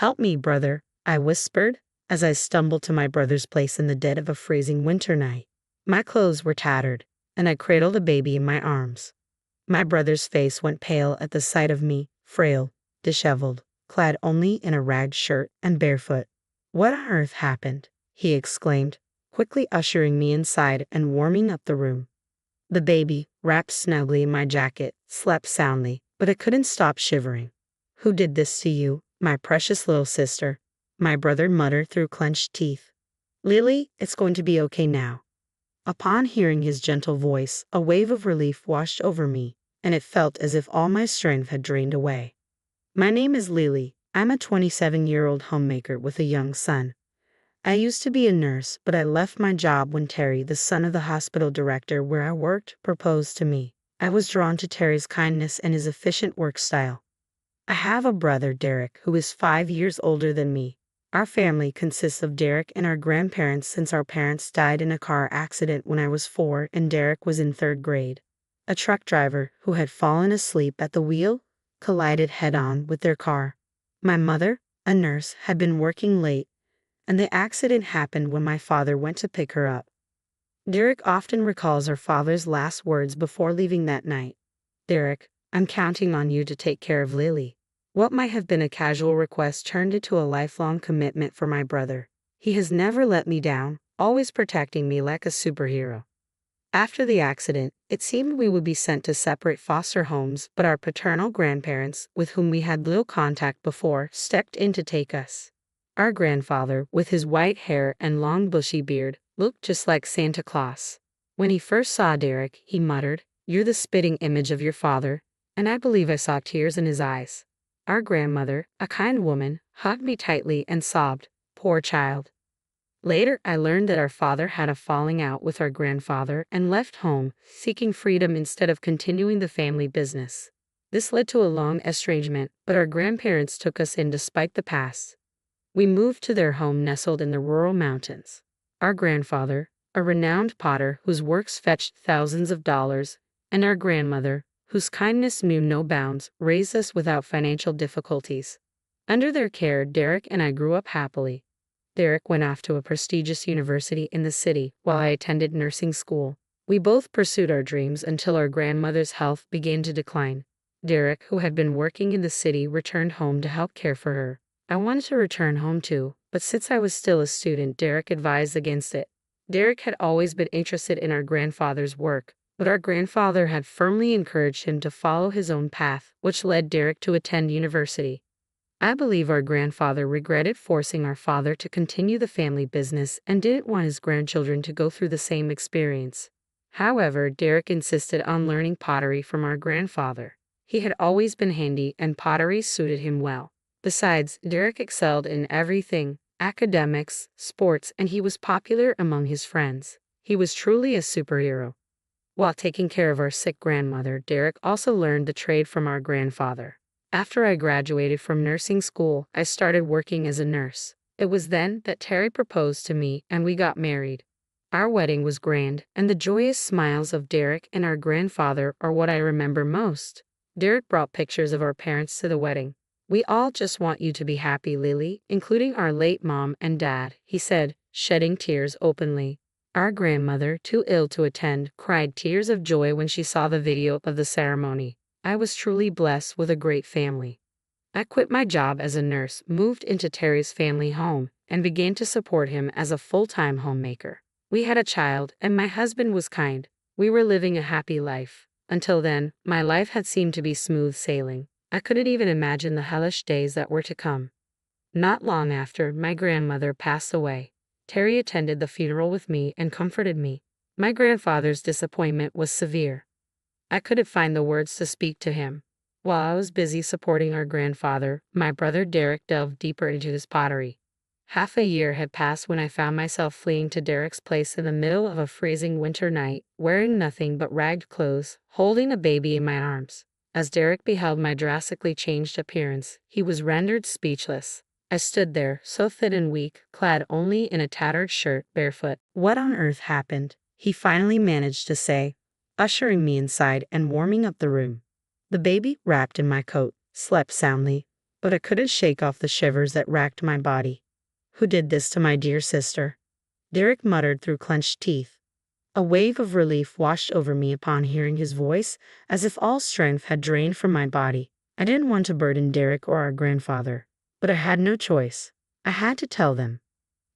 "Help me, brother," I whispered, as I stumbled to my brother's place in the dead of a freezing winter night. My clothes were tattered, and I cradled a baby in my arms. My brother's face went pale at the sight of me, frail, disheveled, clad only in a ragged shirt and barefoot. "What on earth happened?" he exclaimed, quickly ushering me inside and warming up the room. The baby, wrapped snugly in my jacket, slept soundly, but I couldn't stop shivering. "Who did this to you, my precious little sister?" my brother muttered through clenched teeth. "Lily, it's going to be okay now." Upon hearing his gentle voice, a wave of relief washed over me, and it felt as if all my strength had drained away. "My name is Lily. I'm a 27-year-old homemaker with a young son. I used to be a nurse, but I left my job when Terry, the son of the hospital director where I worked, proposed to me. I was drawn to Terry's kindness and his efficient work style. I have a brother, Derek, who is 5 years older than me. Our family consists of Derek and our grandparents since our parents died in a car accident when I was 4 and Derek was in 3rd grade. A truck driver, who had fallen asleep at the wheel, collided head-on with their car. My mother, a nurse, had been working late, and the accident happened when my father went to pick her up. Derek often recalls our father's last words before leaving that night. "Derek, I'm counting on you to take care of Lily." What might have been a casual request turned into a lifelong commitment for my brother. He has never let me down, always protecting me like a superhero. After the accident, it seemed we would be sent to separate foster homes, but our paternal grandparents, with whom we had little contact before, stepped in to take us. Our grandfather, with his white hair and long bushy beard, looked just like Santa Claus. When he first saw Derek, he muttered, "You're the spitting image of your father," and I believe I saw tears in his eyes. Our grandmother, a kind woman, hugged me tightly and sobbed, "Poor child." Later, I learned that our father had a falling out with our grandfather and left home, seeking freedom instead of continuing the family business. This led to a long estrangement, but our grandparents took us in despite the past. We moved to their home nestled in the rural mountains. Our grandfather, a renowned potter whose works fetched thousands of dollars, and our grandmother, whose kindness knew no bounds, raised us without financial difficulties. Under their care, Derek and I grew up happily. Derek went off to a prestigious university in the city, while I attended nursing school. We both pursued our dreams until our grandmother's health began to decline. Derek, who had been working in the city, returned home to help care for her. I wanted to return home too, but since I was still a student, Derek advised against it. Derek had always been interested in our grandfather's work, but our grandfather had firmly encouraged him to follow his own path, which led Derek to attend university. I believe our grandfather regretted forcing our father to continue the family business and didn't want his grandchildren to go through the same experience. However, Derek insisted on learning pottery from our grandfather. He had always been handy and pottery suited him well. Besides, Derek excelled in everything: academics, sports, and he was popular among his friends. He was truly a superhero. While taking care of our sick grandmother, Derek also learned the trade from our grandfather. After I graduated from nursing school, I started working as a nurse. It was then that Terry proposed to me and we got married. Our wedding was grand, and the joyous smiles of Derek and our grandfather are what I remember most. Derek brought pictures of our parents to the wedding. "We all just want you to be happy, Lily, including our late mom and dad," he said, shedding tears openly. Our grandmother, too ill to attend, cried tears of joy when she saw the video of the ceremony. I was truly blessed with a great family. I quit my job as a nurse, moved into Terry's family home, and began to support him as a full-time homemaker. We had a child, and my husband was kind. We were living a happy life. Until then, my life had seemed to be smooth sailing. I couldn't even imagine the hellish days that were to come. Not long after, my grandmother passed away. Terry attended the funeral with me and comforted me. My grandfather's disappointment was severe. I couldn't find the words to speak to him. While I was busy supporting our grandfather, my brother Derek delved deeper into his pottery. Half a year had passed when I found myself fleeing to Derek's place in the middle of a freezing winter night, wearing nothing but ragged clothes, holding a baby in my arms. As Derek beheld my drastically changed appearance, he was rendered speechless. I stood there, so thin and weak, clad only in a tattered shirt, barefoot. "What on earth happened?" he finally managed to say, ushering me inside and warming up the room. The baby, wrapped in my coat, slept soundly, but I couldn't shake off the shivers that racked my body. Who did this to my dear sister? Derek muttered through clenched teeth. A wave of relief washed over me upon hearing his voice, as if all strength had drained from my body. I didn't want to burden Derek or our grandfather, but I had no choice. I had to tell them.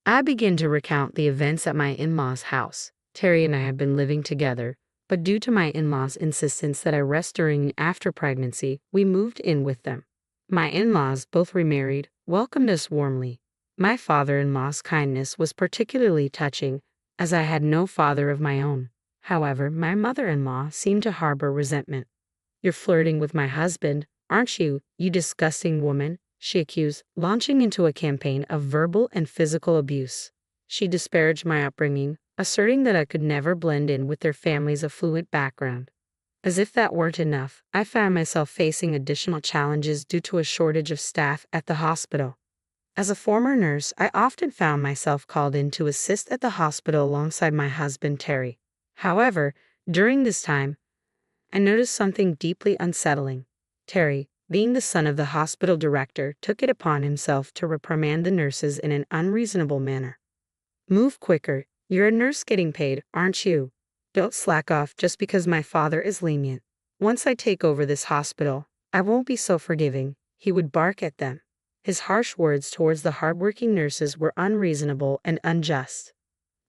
I began to recount the events at my in-laws' house. Terry and I had been living together, but due to my in-laws' insistence that I rest during and after pregnancy, we moved in with them. My in-laws, both remarried, welcomed us warmly. My father-in-law's kindness was particularly touching, as I had no father of my own. However, my mother-in-law seemed to harbor resentment. "You're flirting with my husband, aren't you, you disgusting woman?" she accused, launching into a campaign of verbal and physical abuse. She disparaged my upbringing, asserting that I could never blend in with their family's affluent background. As if that weren't enough, I found myself facing additional challenges due to a shortage of staff at the hospital. As a former nurse, I often found myself called in to assist at the hospital alongside my husband, Terry. However, during this time, I noticed something deeply unsettling. Terry, being the son of the hospital director, took it upon himself to reprimand the nurses in an unreasonable manner. "Move quicker. You're a nurse getting paid, aren't you? Don't slack off just because my father is lenient. Once I take over this hospital, I won't be so forgiving," he would bark at them. His harsh words towards the hardworking nurses were unreasonable and unjust.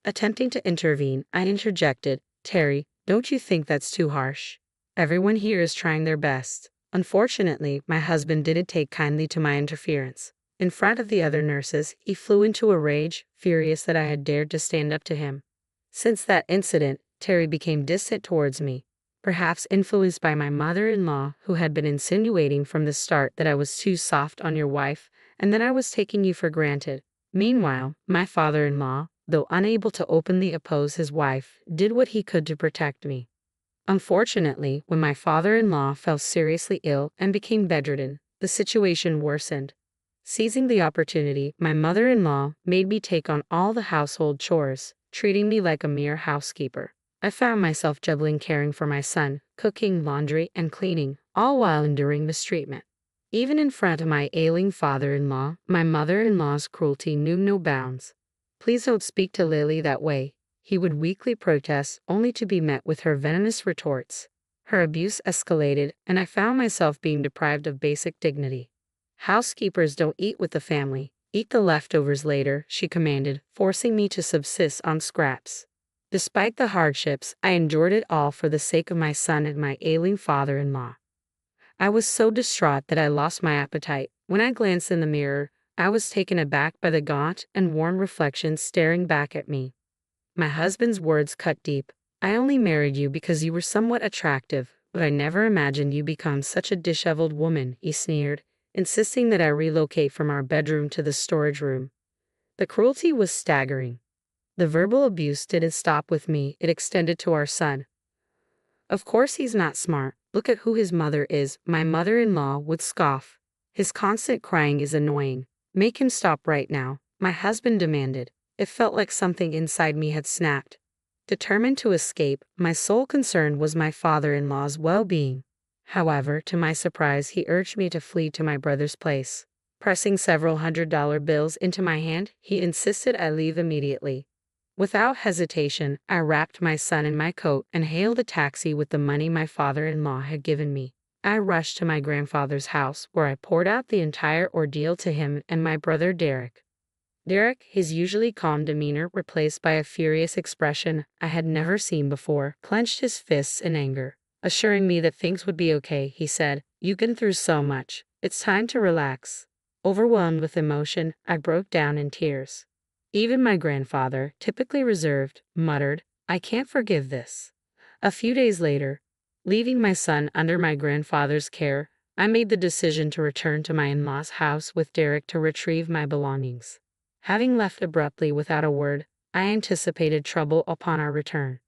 Attempting to intervene, I interjected, "Terry, don't you think that's too harsh? Everyone here is trying their best." Unfortunately, my husband didn't take kindly to my interference. In front of the other nurses, he flew into a rage, furious that I had dared to stand up to him. Since that incident, Terry became distant towards me, perhaps influenced by my mother-in-law, who had been insinuating from the start that I was too soft on your wife and that I was taking you for granted. Meanwhile, my father-in-law, though unable to openly oppose his wife, did what he could to protect me. Unfortunately, when my father-in-law fell seriously ill and became bedridden, the situation worsened. Seizing the opportunity, my mother-in-law made me take on all the household chores, treating me like a mere housekeeper. I found myself juggling caring for my son, cooking, laundry, and cleaning, all while enduring mistreatment. Even in front of my ailing father-in-law, my mother-in-law's cruelty knew no bounds. "Please don't speak to Lily that way," he would weakly protest, only to be met with her venomous retorts. Her abuse escalated, and I found myself being deprived of basic dignity. "Housekeepers don't eat with the family. Eat the leftovers later," she commanded, forcing me to subsist on scraps. Despite the hardships, I endured it all for the sake of my son and my ailing father-in-law. I was so distraught that I lost my appetite. When I glanced in the mirror, I was taken aback by the gaunt and worn reflection staring back at me. My husband's words cut deep. "I only married you because you were somewhat attractive, but I never imagined you become such a disheveled woman," he sneered, insisting that I relocate from our bedroom to the storage room. The cruelty was staggering. The verbal abuse didn't stop with me, it extended to our son. "Of course he's not smart. Look at who his mother is," my mother-in-law would scoff. "His constant crying is annoying. Make him stop right now," my husband demanded. It felt like something inside me had snapped. Determined to escape, my sole concern was my father-in-law's well-being. However, to my surprise, he urged me to flee to my brother's place. Pressing several $100 bills into my hand, he insisted I leave immediately. Without hesitation, I wrapped my son in my coat and hailed a taxi with the money my father-in-law had given me. I rushed to my grandfather's house, where I poured out the entire ordeal to him and my brother Derek. Derek, his usually calm demeanor replaced by a furious expression I had never seen before, clenched his fists in anger. Assuring me that things would be okay, he said, "You've been through so much. It's time to relax." Overwhelmed with emotion, I broke down in tears. Even my grandfather, typically reserved, muttered, "I can't forgive this." A few days later, leaving my son under my grandfather's care, I made the decision to return to my in-laws' house with Derek to retrieve my belongings. Having left abruptly without a word, I anticipated trouble upon our return.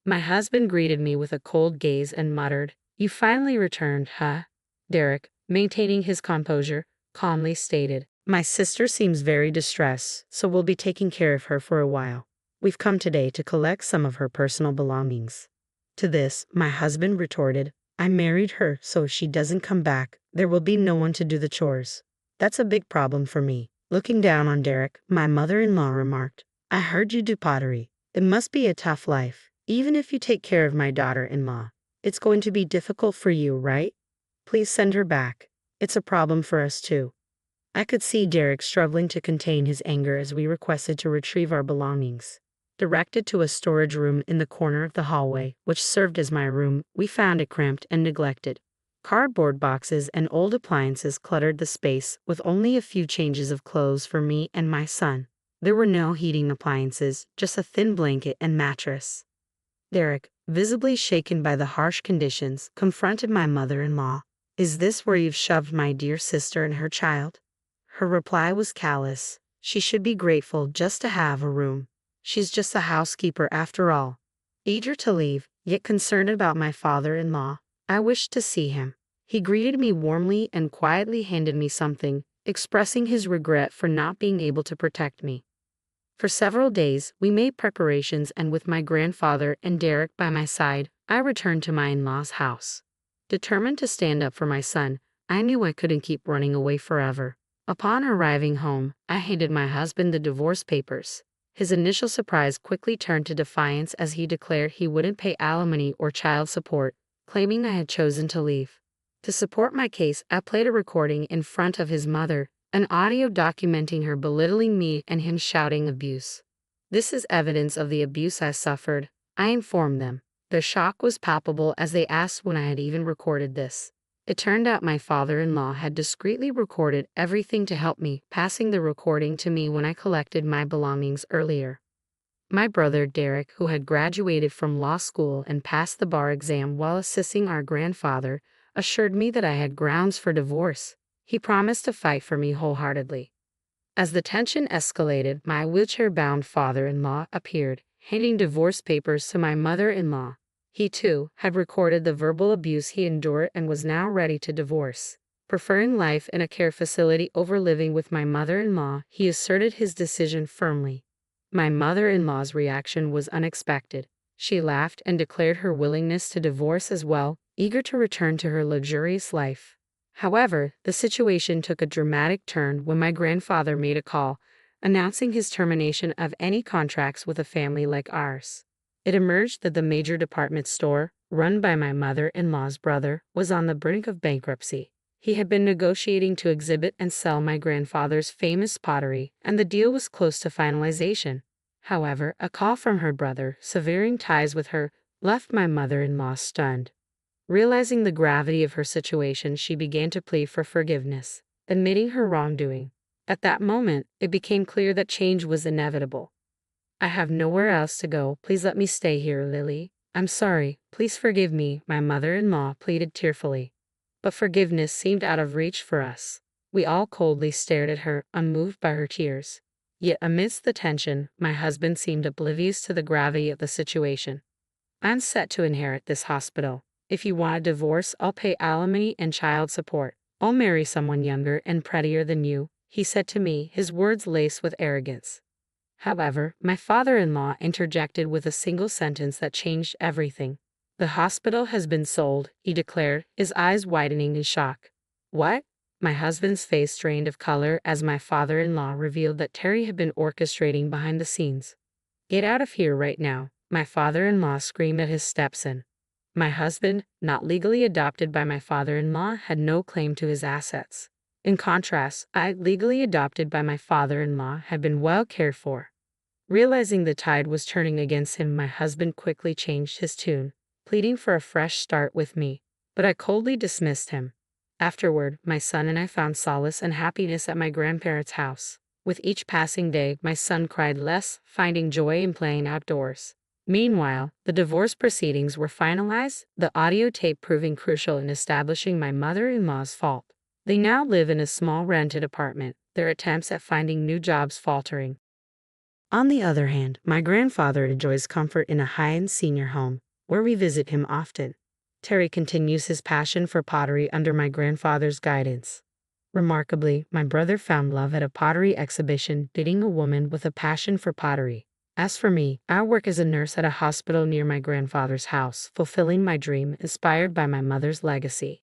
My husband greeted me with a cold gaze and muttered, "You finally returned, huh?" Derek, maintaining his composure, calmly stated, "My sister seems very distressed, so we'll be taking care of her for a while. We've come today to collect some of her personal belongings." To this, my husband retorted, "I married her, so if she doesn't come back, there will be no one to do the chores." That's a big problem for me. Looking down on Derek, my mother-in-law remarked, I heard you do pottery. It must be a tough life. Even if you take care of my daughter-in-law, it's going to be difficult for you, right? Please send her back. It's a problem for us too. I could see Derek struggling to contain his anger as we requested to retrieve our belongings. Directed to a storage room in the corner of the hallway, which served as my room, we found it cramped and neglected. Cardboard boxes and old appliances cluttered the space, with only a few changes of clothes for me and my son. There were no heating appliances, just a thin blanket and mattress. Derek, visibly shaken by the harsh conditions, confronted my mother-in-law. Is this where you've shoved my dear sister and her child? Her reply was callous. She should be grateful just to have a room. She's just a housekeeper after all. Eager to leave, yet concerned about my father-in-law, I wished to see him. He greeted me warmly and quietly handed me something, expressing his regret for not being able to protect me. For several days, we made preparations, and with my grandfather and Derek by my side, I returned to my in-laws' house. Determined to stand up for my son, I knew I couldn't keep running away forever. Upon arriving home, I handed my husband the divorce papers. His initial surprise quickly turned to defiance as he declared he wouldn't pay alimony or child support, claiming I had chosen to leave. To support my case, I played a recording in front of his mother, an audio documenting her belittling me and him shouting abuse. This is evidence of the abuse I suffered, I informed them. Their shock was palpable as they asked when I had even recorded this. It turned out my father-in-law had discreetly recorded everything to help me, passing the recording to me when I collected my belongings earlier. My brother Derek, who had graduated from law school and passed the bar exam while assisting our grandfather, assured me that I had grounds for divorce. He promised to fight for me wholeheartedly. As the tension escalated, my wheelchair-bound father-in-law appeared, handing divorce papers to my mother-in-law. He, too, had recorded the verbal abuse he endured and was now ready to divorce. Preferring life in a care facility over living with my mother-in-law, he asserted his decision firmly. My mother-in-law's reaction was unexpected. She laughed and declared her willingness to divorce as well, eager to return to her luxurious life. However, the situation took a dramatic turn when my grandfather made a call, announcing his termination of any contracts with a family like ours. It emerged that the major department store, run by my mother-in-law's brother, was on the brink of bankruptcy. He had been negotiating to exhibit and sell my grandfather's famous pottery, and the deal was close to finalization. However, a call from her brother, severing ties with her, left my mother-in-law stunned. Realizing the gravity of her situation, she began to plead for forgiveness, admitting her wrongdoing. At that moment, it became clear that change was inevitable. I have nowhere else to go. Please let me stay here, Lily. I'm sorry. Please forgive me, my mother-in-law pleaded tearfully. But forgiveness seemed out of reach for us. We all coldly stared at her, unmoved by her tears. Yet amidst the tension, my husband seemed oblivious to the gravity of the situation. I'm set to inherit this hospital. If you want a divorce, I'll pay alimony and child support. I'll marry someone younger and prettier than you, he said to me, his words laced with arrogance. However, my father-in-law interjected with a single sentence that changed everything. The hospital has been sold, he declared, his eyes widening in shock. What? My husband's face drained of color as my father-in-law revealed that Terry had been orchestrating behind the scenes. Get out of here right now, my father-in-law screamed at his stepson. My husband, not legally adopted by my father-in-law, had no claim to his assets. In contrast, I, legally adopted by my father-in-law, had been well cared for. Realizing the tide was turning against him, my husband quickly changed his tune, pleading for a fresh start with me, but I coldly dismissed him. Afterward, my son and I found solace and happiness at my grandparents' house. With each passing day, my son cried less, finding joy in playing outdoors. Meanwhile, the divorce proceedings were finalized, the audio tape proving crucial in establishing my mother-in-law's fault. They now live in a small rented apartment, their attempts at finding new jobs faltering. On the other hand, my grandfather enjoys comfort in a high-end senior home, where we visit him often. Terry continues his passion for pottery under my grandfather's guidance. Remarkably, my brother found love at a pottery exhibition, dating a woman with a passion for pottery. As for me, I work as a nurse at a hospital near my grandfather's house, fulfilling my dream inspired by my mother's legacy.